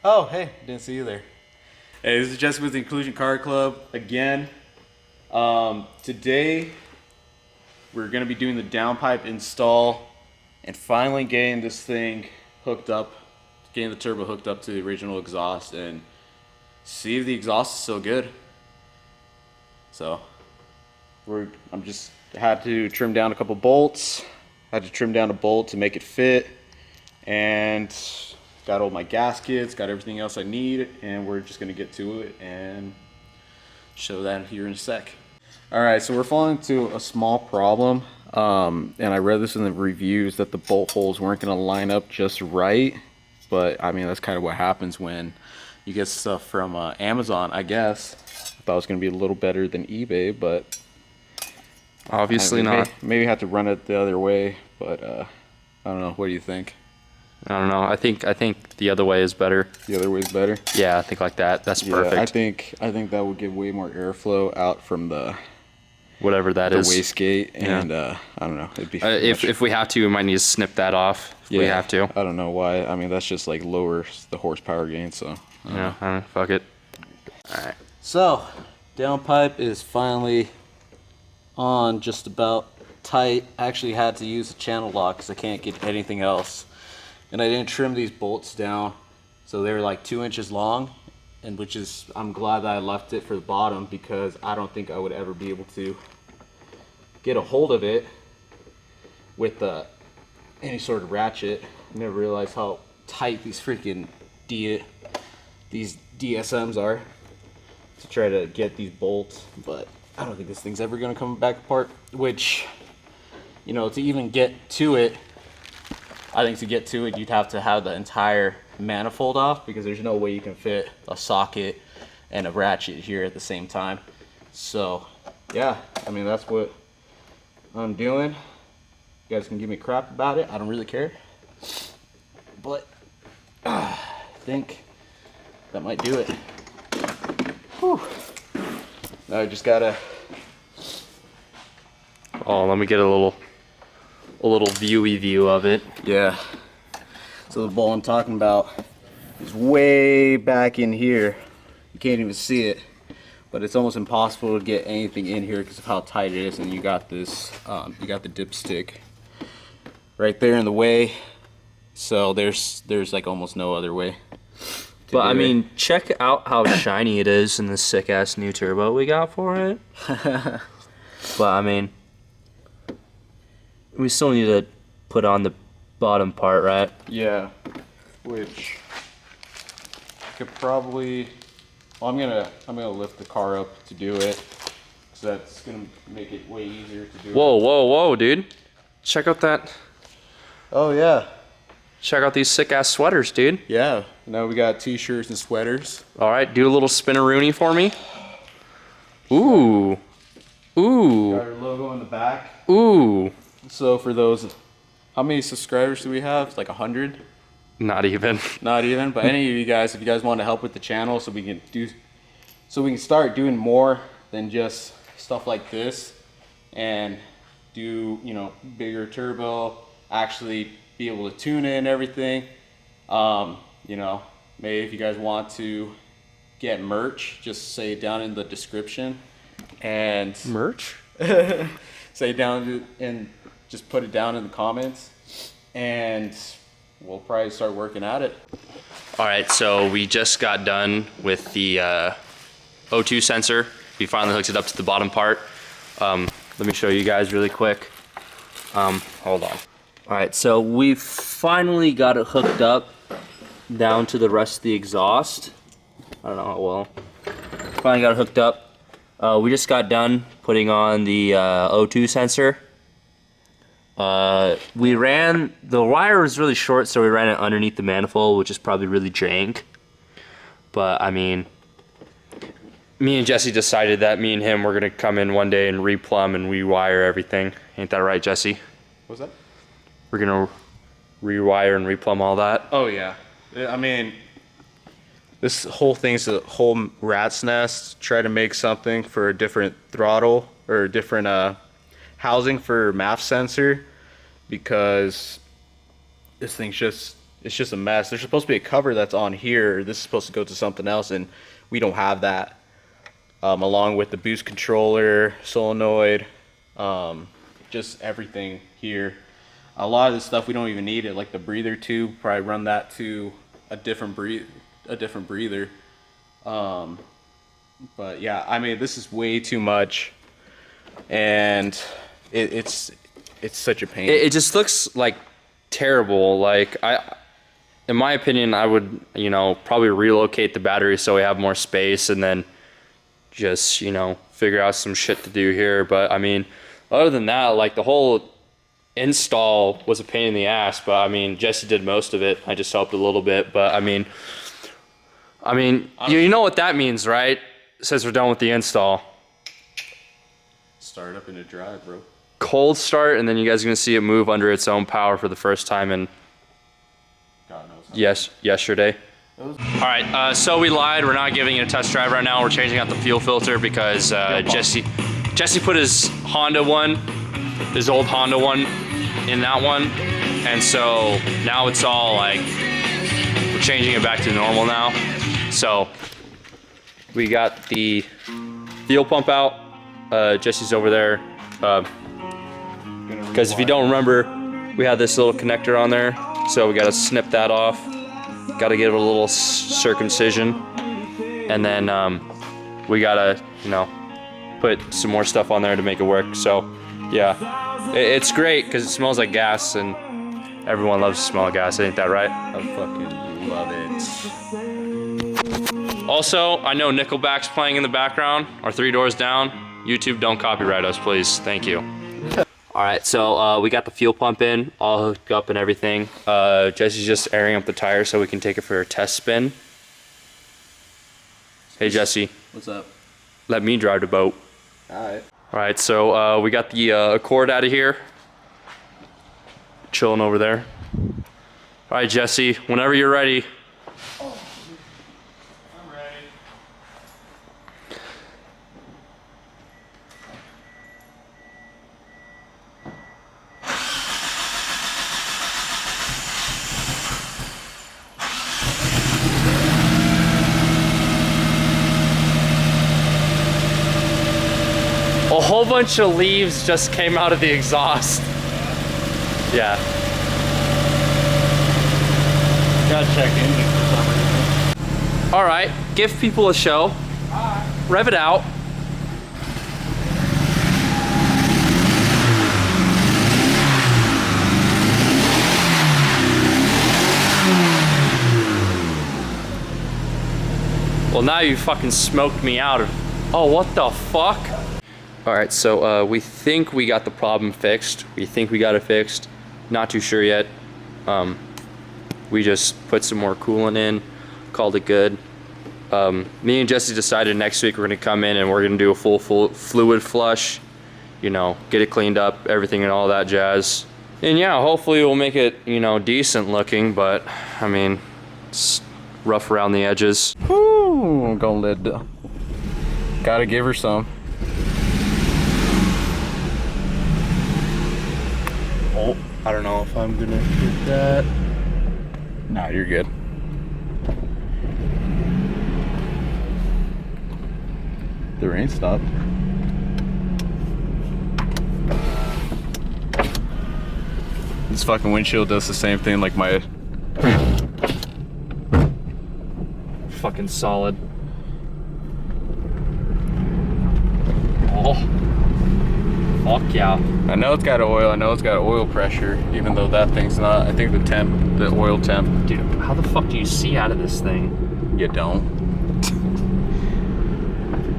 Oh, hey, didn't see you there. Hey, this is Jesse with the Inclusion Car Club again. Today, we're going to be doing the downpipe install and finally getting this thing hooked up, getting the turbo hooked up to the original exhaust and see if the exhaust is still good. So, I'm just had to trim down a couple bolts, had to trim down a bolt to make it fit, and got all my gaskets, got everything else I need, and we're just gonna get to it and show that here in a sec. All right, so we're falling into a small problem, and I read this in the reviews that the bolt holes weren't gonna line up just right, but I mean, that's kind of what happens when you get stuff from Amazon, I guess. I thought it was gonna be a little better than eBay, but obviously not. Maybe have to run it the other way, but I don't know. What do you think? I don't know. I think the other way is better. The other way is better? Yeah, I think like that. That's perfect. I think that would give way more airflow out from the whatever that is. The wastegate, and I don't know. It'd be if we have to, we might need to snip that off. If we have to. I don't know why. I mean, that's just like lowers the horsepower gain. So yeah, I don't know, fuck it. All right. So downpipe is finally on, just about tight. I actually had to use a channel lock because I can't get anything else. And I didn't trim these bolts down, so they were like 2 inches long, and I'm glad that I left it for the bottom, because I don't think I would ever be able to get a hold of it with any sort of ratchet. I never realized how tight these freaking these DSMs are to try to get these bolts, but I don't think this thing's ever gonna come back apart, which, you know, to even get to it, I think to get to it, you'd have to have the entire manifold off, because there's no way you can fit a socket and a ratchet here at the same time. So, yeah, I mean, that's what I'm doing. You guys can give me crap about it. I don't really care. But I think that might do it. Whew. Now I just gotta... Oh, let me get a little viewy view of it. Yeah. So the bowl I'm talking about is way back in here. You can't even see it, but it's almost impossible to get anything in here because of how tight it is. And you got this, you got the dipstick right there in the way. So there's like almost no other way. But I mean, check out how shiny it is in this sick ass new turbo we got for it. But I mean, we still need to put on the bottom part, right? Yeah, which I could probably. Well, I'm gonna lift the car up to do it, so that's gonna make it way easier to do. Whoa, dude! Check out that. Oh yeah. Check out these sick ass sweaters, dude. Yeah. Now we got t-shirts and sweaters. All right, do a little spinaroonie for me. Ooh. Got our logo in the back. Ooh. So for those, how many subscribers do we have? Like 100? Not even. Not even. But any of you guys, if you guys want to help with the channel, so we can start doing more than just stuff like this, and do, you know, bigger turbo, actually be able to tune it and everything. You know, maybe if you guys want to get merch, just say it down in the description. And Merch? say down and just put it down in the comments, and we'll probably start working at it. All right, so we just got done with the O2 sensor. We finally hooked it up to the bottom part. Let me show you guys really quick. Hold on. All right, so we finally got it hooked up down to the rest of the exhaust. I don't know how well. Finally got it hooked up. We just got done putting on the O2 sensor. The wire was really short, so we ran it underneath the manifold, which is probably really jank. But I mean, me and Jesse decided that me and him were gonna come in one day and replumb and rewire everything. Ain't that right, Jesse? What's that? We're gonna rewire and replumb all that. Oh yeah. I mean, this whole thing's a whole rat's nest. Try to make something for a different throttle or a different housing for MAF sensor, because this thing's just it's just a mess. There's supposed to be a cover that's on here. This is supposed to go to something else, and we don't have that. Along with the boost controller, solenoid, just everything here. A lot of this stuff we don't even need it, like the breather tube. Probably run that to a different breather. But yeah, I mean, this is way too much, and it's such a pain. It just looks like terrible. Like in my opinion, I would, you know, probably relocate the battery so we have more space, and then just, you know, figure out some shit to do here. But I mean, other than that, like the whole install was a pain in the ass. But I mean, Jesse did most of it. I just helped a little bit. But I mean, you know what that means, right? Says we're done with the install. Start up in a drive, bro. Cold start, and then you guys are gonna see it move under its own power for the first time in yesterday. All right, so we lied. We're not giving it a test drive right now. We're changing out the fuel filter because Jesse put his old Honda one in that one, and so now it's all like we're changing it back to normal now. So we got the fuel pump out. Jesse's over there. Because if you don't remember, we had this little connector on there, so we got to snip that off. Got to give it a little circumcision, and then we got to, you know, put some more stuff on there to make it work. So yeah, it's great because it smells like gas, and everyone loves the smell of gas. Ain't that right? I fucking love it. Also, I know Nickelback's playing in the background, or Three Doors Down. YouTube, don't copyright us, please. Thank you. All right, so we got the fuel pump in, all hooked up and everything. Jesse's just airing up the tire so we can take it for a test spin. Hey, Jesse. What's up? Let me drive the boat. All right. All right, so we got the Accord out of here. Chilling over there. All right, Jesse, whenever you're ready. A whole bunch of leaves just came out of the exhaust. Yeah. Gotta check engine for some reason. All right, give people a show. Rev it out. Well, now you fucking smoked me out of. Oh, what the fuck? All right, so we think we got the problem fixed. We think we got it fixed. Not too sure yet. We just put some more coolant in, called it good. Me and Jesse decided next week we're gonna come in and we're gonna do a full fluid flush, you know, get it cleaned up, everything and all that jazz. And yeah, hopefully we'll make it, you know, decent looking, but I mean, it's rough around the edges. Woo, I'm gonna let go. Gotta give her some. Oh, I don't know if I'm gonna hit that. Nah, you're good. The rain stopped. This fucking windshield does the same thing like my... Fucking solid. Oh. Fuck yeah. I know it's got oil, I know it's got oil pressure, even though that thing's not. I think the oil temp. Dude, how the fuck do you see out of this thing? You don't.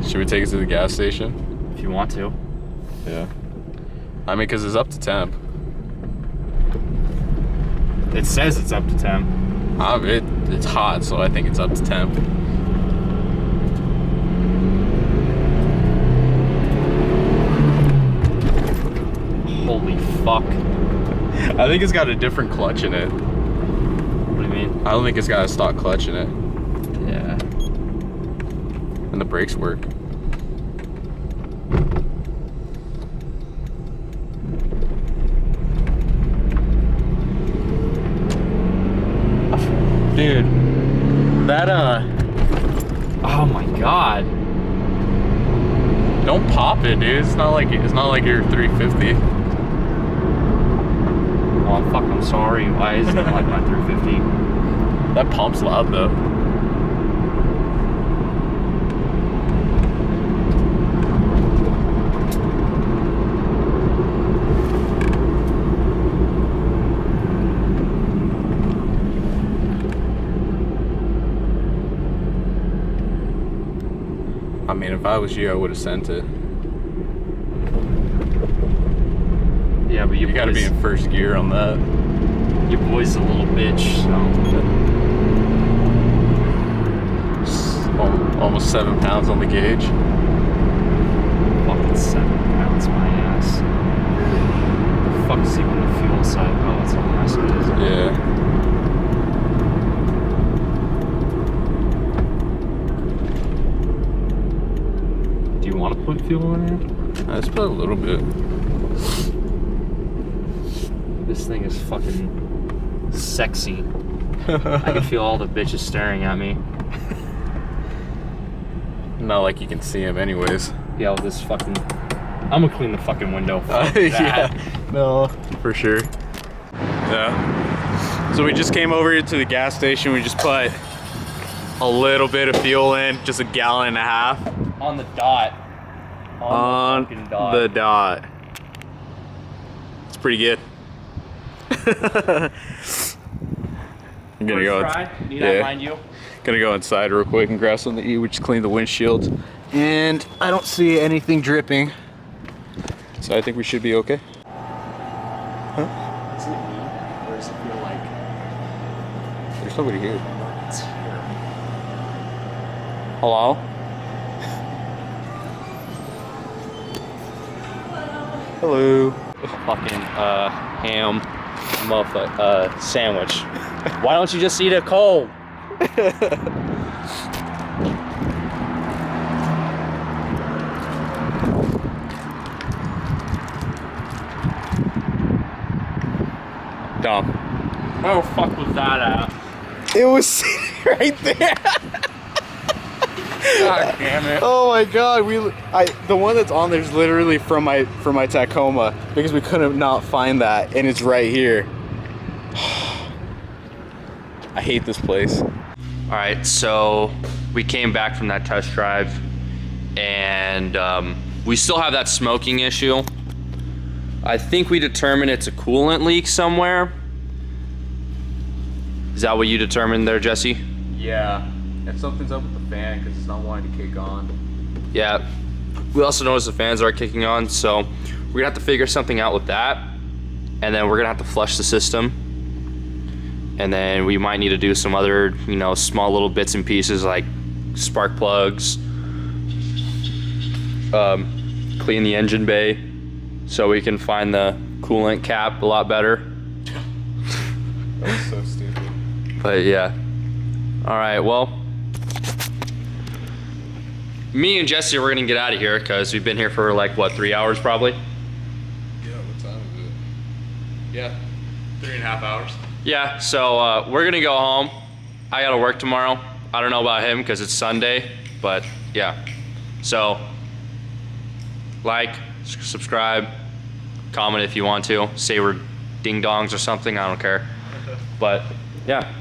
Should we take it to the gas station? If you want to. Yeah. I mean, because it's up to temp. It says it's up to temp. It's hot, so I think it's up to temp. Holy fuck. I think it's got a different clutch in it. What do you mean? I don't think it's got a stock clutch in it. Yeah. And the brakes work. Dude, that Oh my god. don't pop it, dude. It's not like your 350. Oh fuck, I'm sorry. Why isn't it like my 350? That pump's loud though. I mean, if I was you, I would have sent it. Yeah, but You gotta be in first gear on that. your boy's a little bitch, so. Almost 7 pounds on the gauge. Fucking 7 pounds, my ass. The fuck is even the fuel side? Oh, it's on my side, isn't it? Yeah. Do you want to put fuel in here? Let's put a little bit. This thing is fucking sexy. I can feel all the bitches staring at me. Not like you can see him anyways. Yeah, with this fucking... I'm gonna clean the fucking window. Fuck that. Yeah, no, for sure. Yeah. So we just came over here to the gas station. We just put a little bit of fuel in, just a gallon and a half. On the dot. On the fucking dot. the dot. It's pretty good. I'm gonna go. Need I remind you? Gonna go inside real quick and grab something to eat. We just cleaned the windshield, and I don't see anything dripping, so I think we should be okay. Huh? Is it me? Or does it feel like There's nobody here. it's here? Hello? Hello. Fucking ham motherfucker sandwich. Why don't you just eat it cold? Dumb. Oh fuck was that at? It was sitting right there. God damn it. Oh my god, the one that's on there is literally from my Tacoma because we couldn't not find that, and it's right here. I hate this place. All right, so we came back from that test drive, and we still have that smoking issue. I think we determined it's a coolant leak somewhere. Is that what you determined there, Jesse? Yeah, and something's up with the fan because it's not wanting to kick on. Yeah. We also noticed the fans are kicking on, so we're gonna have to figure something out with that, and then we're gonna have to flush the system. And then we might need to do some other, small little bits and pieces like spark plugs, clean the engine bay so we can find the coolant cap a lot better. That was so stupid. But yeah. All right, well, me and Jesse, we're gonna get out of here because we've been here for like, what, 3 hours probably? Yeah, what time is it? Yeah, 3.5 hours. Yeah, so we're gonna go home. I gotta work tomorrow. I don't know about him because it's Sunday, but yeah. So, like, subscribe, comment if you want to. Say we're ding dongs or something, I don't care. But yeah.